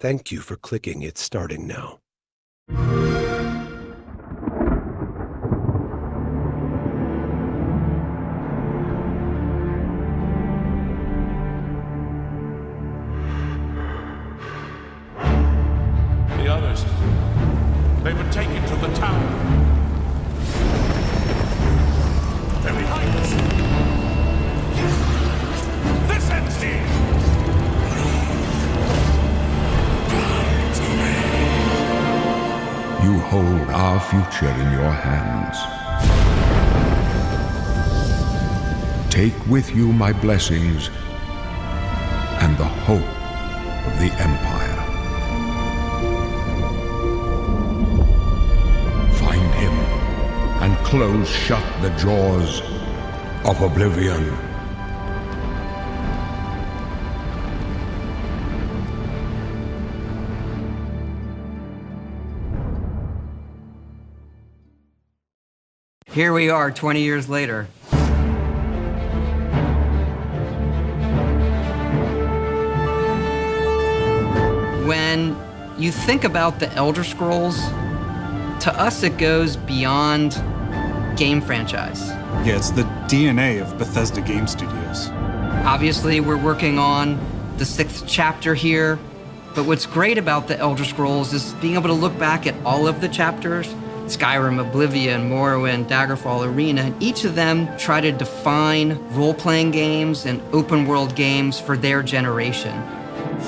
Thank you for clicking It's Starting Now. The others, they were taken to the tower. They're behind us. This ends here. You hold our future in your hands. Take with you my blessings and the hope of the Empire. Find him and close shut the jaws of Oblivion. Here we are 20 years later. When you think about the Elder Scrolls, to us it goes beyond game franchise. Yeah, it's the DNA of Bethesda Game Studios. Obviously, we're working on the 6th chapter here, but what's great about the Elder Scrolls is being able to look back at all of the chapters, Skyrim, Oblivion, Morrowind, Daggerfall, Arena, and each of them try to define role-playing games and open-world games for their generation.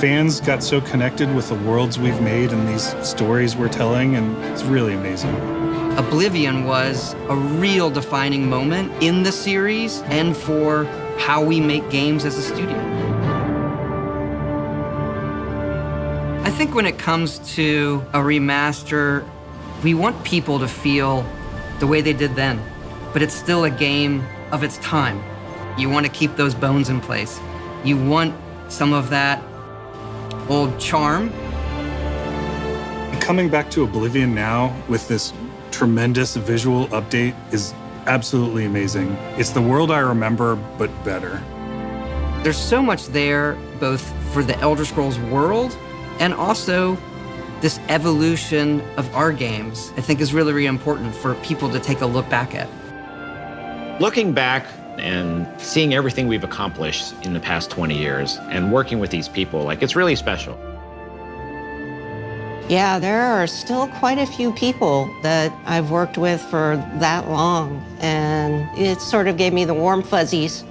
Fans got so connected with the worlds we've made and these stories we're telling, and it's really amazing. Oblivion was a real defining moment in the series and for how we make games as a studio. I think when it comes to a remaster, we want people to feel the way they did then, but it's still a game of its time. You want to keep those bones in place. You want some of that old charm. Coming back to Oblivion now with this tremendous visual update is absolutely amazing. It's the world I remember, but better. There's so much there, both for the Elder Scrolls world and also this evolution of our games, I think is really, really important for people to take a look back at. Looking back and seeing everything we've accomplished in the past 20 years and working with these people, like, it's really special. Yeah, there are still quite a few people that I've worked with for that long, and it sort of gave me the warm fuzzies.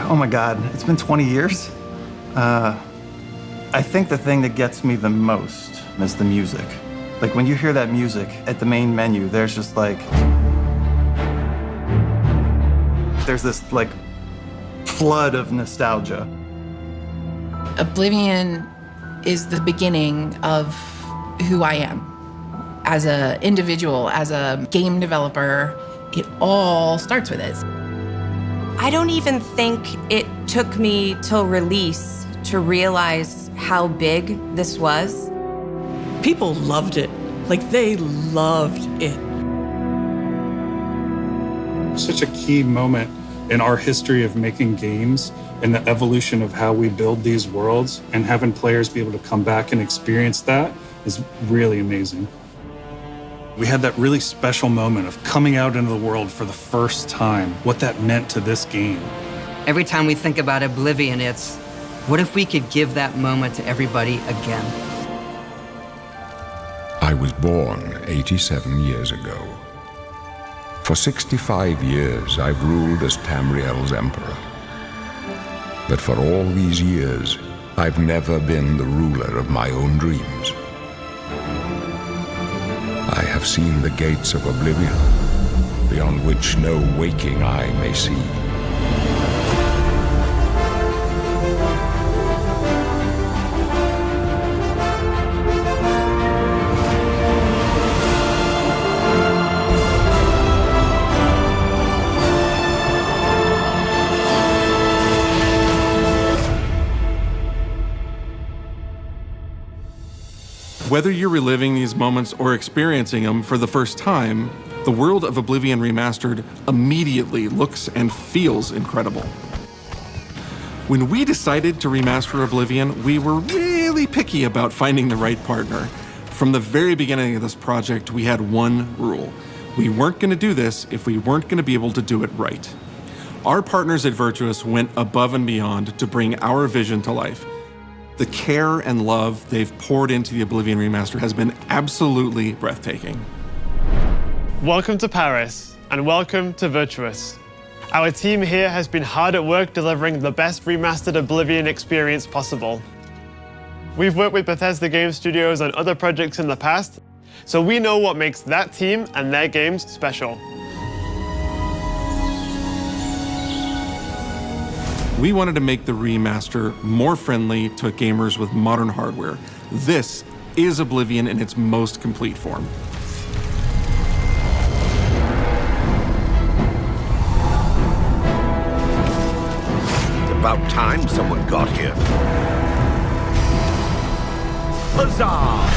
Oh my God, it's been 20 years? I think the thing that gets me the most is the music. Like when you hear that music at the main menu, there's just like, there's this like flood of nostalgia. Oblivion is the beginning of who I am. As an individual, as a game developer, it all starts with it. I don't even think it took me till release to realize how big this was. People loved it. Like, they loved it. Such a key moment in our history of making games and the evolution of how we build these worlds, and having players be able to come back and experience that is really amazing. We had that really special moment of coming out into the world for the first time, what that meant to this game. Every time we think about Oblivion, it's, what if we could give that moment to everybody again? I was born 87 years ago. For 65 years, I've ruled as Tamriel's emperor. But for all these years, I've never been the ruler of my own dreams. I have seen the gates of Oblivion, beyond which no waking eye may see. Whether you're reliving these moments or experiencing them for the first time, the world of Oblivion Remastered immediately looks and feels incredible. When we decided to remaster Oblivion, we were really picky about finding the right partner. From the very beginning of this project, we had one rule. We weren't going to do this if we weren't going to be able to do it right. Our partners at Virtuos went above and beyond to bring our vision to life. The care and love they've poured into the Oblivion Remaster has been absolutely breathtaking. Welcome to Paris, and welcome to Virtuos. Our team here has been hard at work delivering the best remastered Oblivion experience possible. We've worked with Bethesda Game Studios on other projects in the past, so we know what makes that team and their games special. We wanted to make the remaster more friendly to gamers with modern hardware. This is Oblivion in its most complete form. About time someone got here. Huzzah!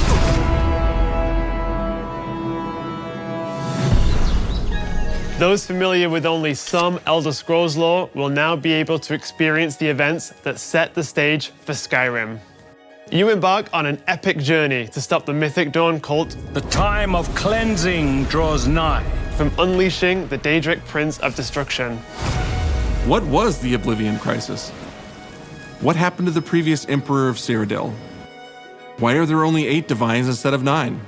Those familiar with only some Elder Scrolls lore will now be able to experience the events that set the stage for Skyrim. You embark on an epic journey to stop the Mythic Dawn cult. The time of cleansing draws nigh. From unleashing the Daedric Prince of Destruction. What was the Oblivion Crisis? What happened to the previous Emperor of Cyrodiil? Why are there only 8 divines instead of 9?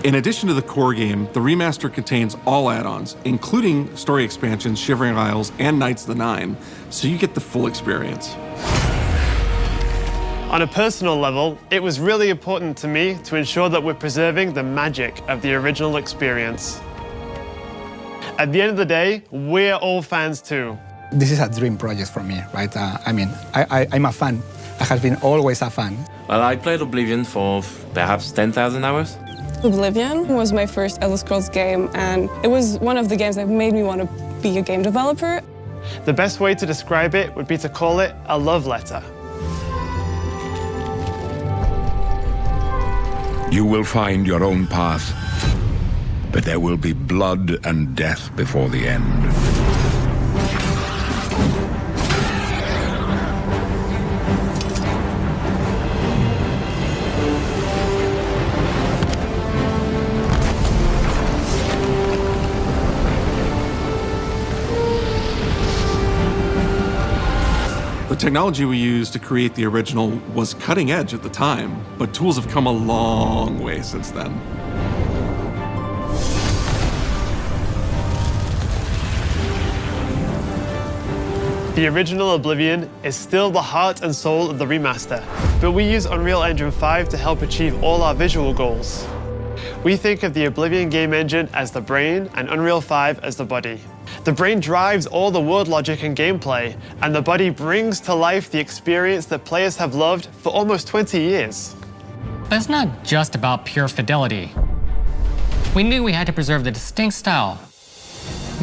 In addition to the core game, the remaster contains all add-ons, including story expansions, Shivering Isles, and Knights of the Nine, so you get the full experience. On a personal level, it was really important to me to ensure that we're preserving the magic of the original experience. At the end of the day, we're all fans too. This is a dream project for me, right? I'm a fan. I have been always a fan. Well, I played Oblivion for perhaps 10,000 hours. Oblivion was my first Elder Scrolls game, and it was one of the games that made me want to be a game developer. The best way to describe it would be to call it a love letter. You will find your own path, but there will be blood and death before the end. The technology we used to create the original was cutting edge at the time, but tools have come a long way since then. The original Oblivion is still the heart and soul of the remaster, but we use Unreal Engine 5 to help achieve all our visual goals. We think of the Oblivion game engine as the brain and Unreal 5 as the body. The brain drives all the world logic and gameplay, and the body brings to life the experience that players have loved for almost 20 years. But it's not just about pure fidelity. We knew we had to preserve the distinct style,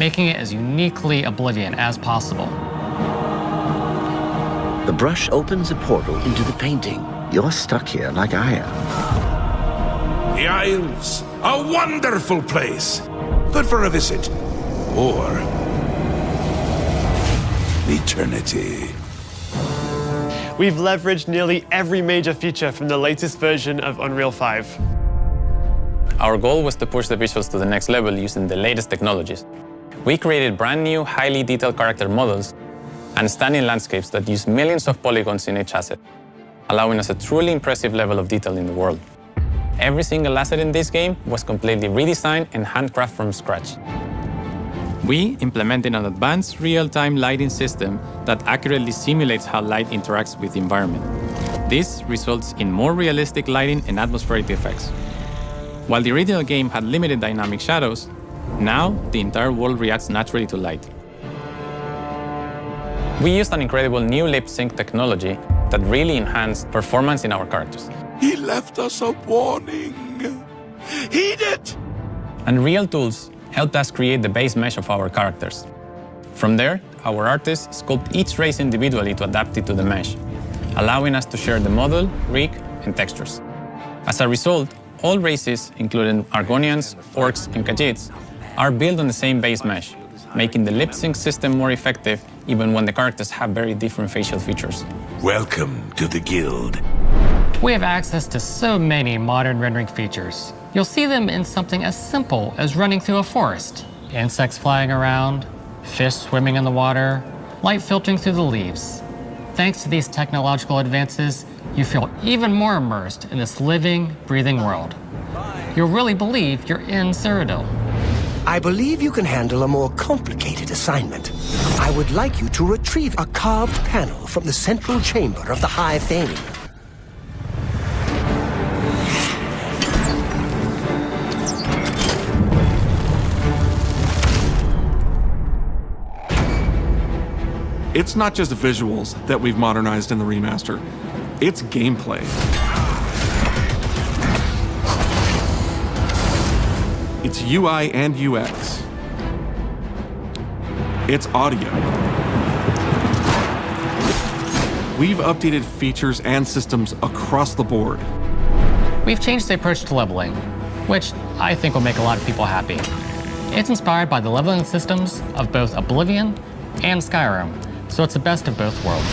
making it as uniquely Oblivion as possible. The brush opens a portal into the painting. You're stuck here like I am. The Isles, a wonderful place. Good for a visit. Or eternity. We've leveraged nearly every major feature from the latest version of Unreal 5. Our goal was to push the visuals to the next level using the latest technologies. We created brand new, highly detailed character models and stunning landscapes that use millions of polygons in each asset, allowing us a truly impressive level of detail in the world. Every single asset in this game was completely redesigned and handcrafted from scratch. We implemented an advanced real-time lighting system that accurately simulates how light interacts with the environment. This results in more realistic lighting and atmospheric effects. While the original game had limited dynamic shadows, now the entire world reacts naturally to light. We used an incredible new lip sync technology that really enhanced performance in our characters. He left us a warning. Heed it! And real tools helped us create the base mesh of our characters. From there, our artists sculpt each race individually to adapt it to the mesh, allowing us to share the model, rig, and textures. As a result, all races, including Argonians, Orcs, and Khajiits, are built on the same base mesh, making the lip sync system more effective even when the characters have very different facial features. Welcome to the guild. We have access to so many modern rendering features. You'll see them in something as simple as running through a forest. Insects flying around, fish swimming in the water, light filtering through the leaves. Thanks to these technological advances, you feel even more immersed in this living, breathing world. You'll really believe you're in Cyrodiil. I believe you can handle a more complicated assignment. I would like you to retrieve a carved panel from the central chamber of the High Fane. It's not just visuals that we've modernized in the remaster. It's gameplay. It's UI and UX. It's audio. We've updated features and systems across the board. We've changed the approach to leveling, which I think will make a lot of people happy. It's inspired by the leveling systems of both Oblivion and Skyrim, so it's the best of both worlds.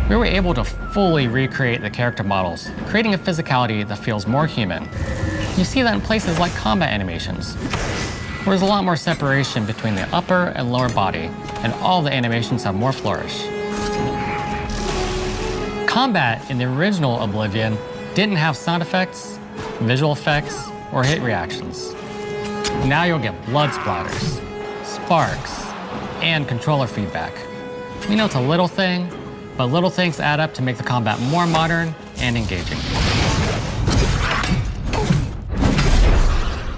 We were able to fully recreate the character models, creating a physicality that feels more human. You see that in places like combat animations, where there's a lot more separation between the upper and lower body, and all the animations have more flourish. Combat in the original Oblivion didn't have sound effects, visual effects, or hit reactions. Now you'll get blood splatters, sparks, and controller feedback. We know it's a little thing, but little things add up to make the combat more modern and engaging.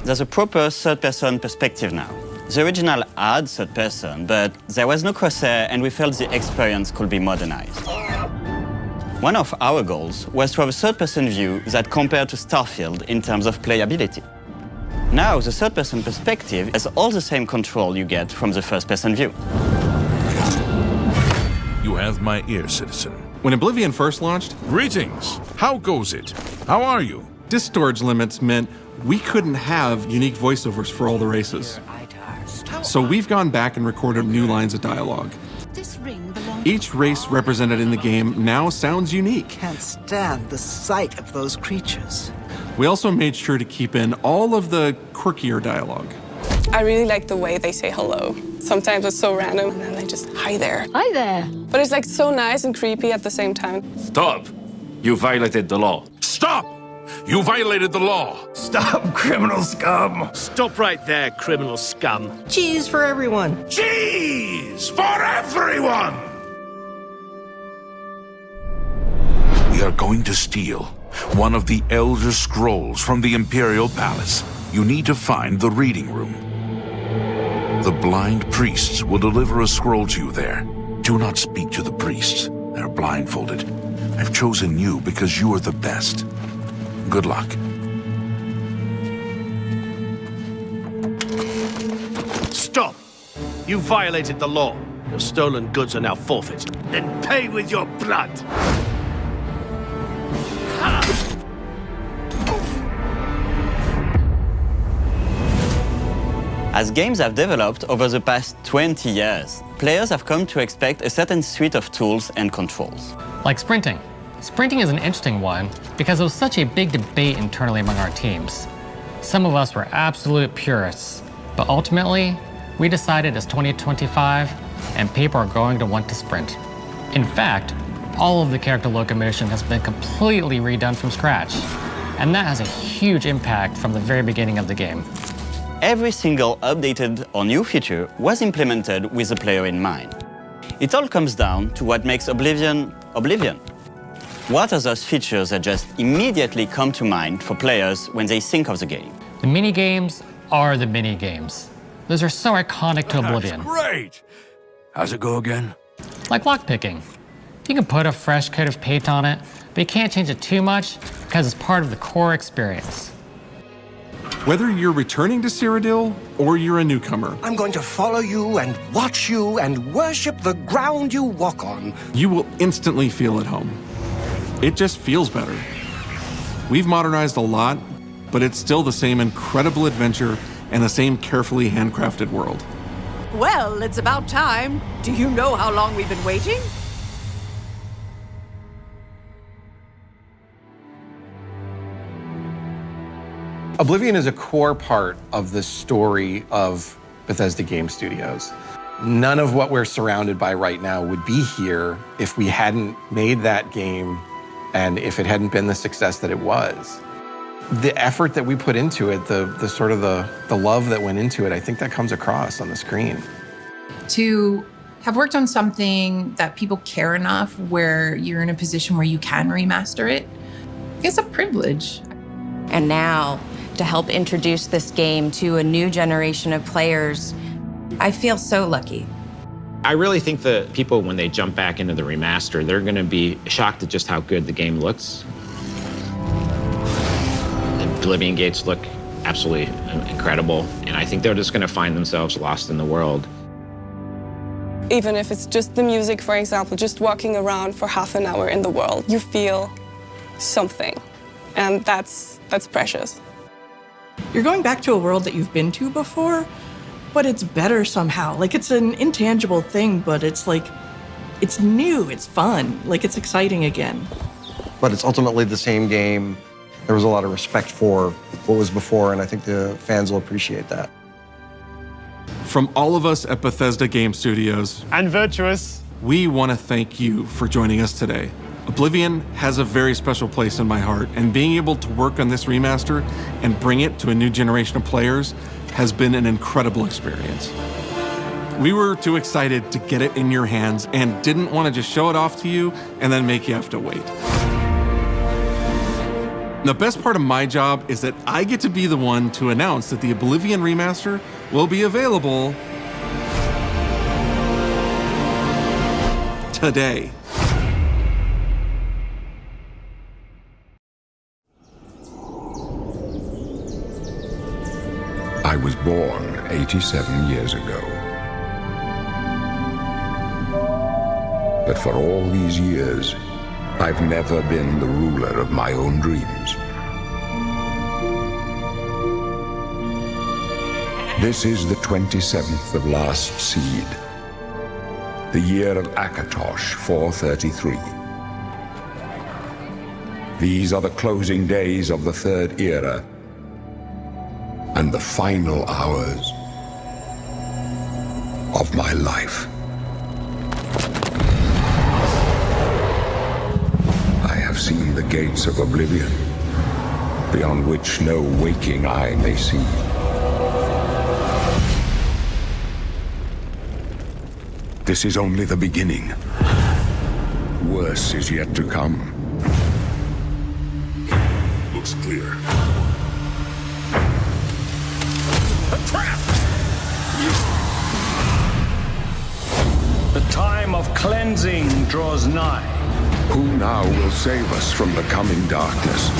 There's a proper third-person perspective now. The original had third-person, but there was no crosshair and we felt the experience could be modernized. One of our goals was to have a third-person view that compared to Starfield in terms of playability. Now, the third-person perspective has all the same control you get from the first-person view. You have my ear, citizen. When Oblivion first launched, Greetings. How goes it? How are you? disk storage limits meant we couldn't have unique voiceovers for all the races. So we've gone back and recorded new lines of dialogue. Each race represented in the game now sounds unique. Can't stand the sight of those creatures. We also made sure to keep in all of the quirkier dialogue. I really like the way they say hello. Sometimes it's so random, and then they just, hi there. Hi there. But it's like so nice and creepy at the same time. Stop! You violated the law. Stop! You violated the law. Stop, criminal scum. Stop right there, criminal scum. Cheese for everyone. Cheese for everyone! We are going to steal one of the Elder Scrolls from the Imperial Palace. You need to find the reading room. The blind priests will deliver a scroll to you there. Do not speak to the priests. They're blindfolded. I've chosen you because you are the best. Good luck. Stop! You violated the law. Your stolen goods are now forfeit. Then pay with your blood! As games have developed over the past 20 years, players have come to expect a certain suite of tools and controls. Like sprinting. Sprinting is an interesting one because there was such a big debate internally among our teams. Some of us were absolute purists, but ultimately, we decided it's 2025 and people are going to want to sprint. In fact, all of the character locomotion has been completely redone from scratch, and that has a huge impact from the very beginning of the game. Every single updated or new feature was implemented with the player in mind. It all comes down to what makes Oblivion, Oblivion. What are those features that just immediately come to mind for players when they think of the game? The mini-games are the mini-games. Those are so iconic to Oblivion. Great! How's it go again? Like lockpicking. You can put a fresh coat of paint on it, but you can't change it too much because it's part of the core experience. Whether you're returning to Cyrodiil or you're a newcomer, I'm going to follow you and watch you and worship the ground you walk on. You will instantly feel at home. It just feels better. We've modernized a lot, but it's still the same incredible adventure and the same carefully handcrafted world. Well, it's about time. Do you know how long we've been waiting? Oblivion is a core part of the story of Bethesda Game Studios. None of what we're surrounded by right now would be here if we hadn't made that game and if it hadn't been the success that it was. The effort that we put into it, the love that went into it, I think that comes across on the screen. To have worked on something that people care enough where you're in a position where you can remaster it, it's a privilege. And now, to help introduce this game to a new generation of players, I feel so lucky. I really think that people, when they jump back into the remaster, they're going to be shocked at just how good the game looks. The Oblivion gates look absolutely incredible, and I think they're just going to find themselves lost in the world. Even if it's just the music, for example, just walking around for half an hour in the world, you feel something, and that's precious. You're going back to a world that you've been to before, but it's better somehow. Like, it's an intangible thing, but it's like, it's new, it's fun, like it's exciting again. But it's ultimately the same game. There was a lot of respect for what was before, and I think the fans will appreciate that. From all of us at Bethesda Game Studios and Virtuos, we want to thank you for joining us today. Oblivion has a very special place in my heart, and being able to work on this remaster and bring it to a new generation of players has been an incredible experience. We were too excited to get it in your hands and didn't want to just show it off to you and then make you have to wait. The best part of my job is that I get to be the one to announce that the Oblivion Remaster will be available today. I was born 87 years ago. But for all these years, I've never been the ruler of my own dreams. This is the 27th of Last Seed, the year of Akatosh 433. These are the closing days of the Third Era, and the final hours of my life. I have seen the gates of Oblivion, beyond which no waking eye may see. This is only the beginning. Worse is yet to come. Looks clear. The time of cleansing draws nigh. Who now will save us from the coming darkness?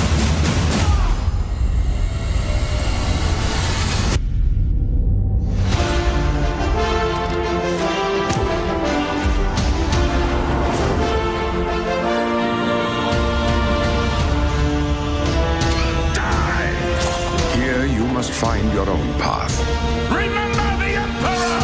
Die! Here you must find your own path. Remember the Emperor!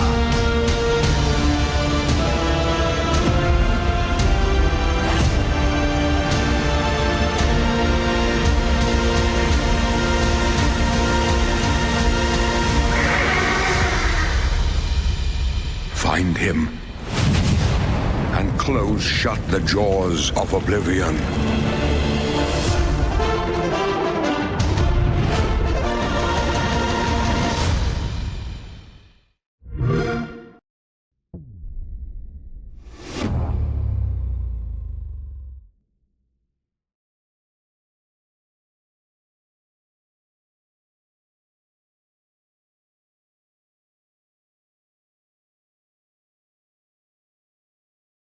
Find him and close shut the jaws of Oblivion.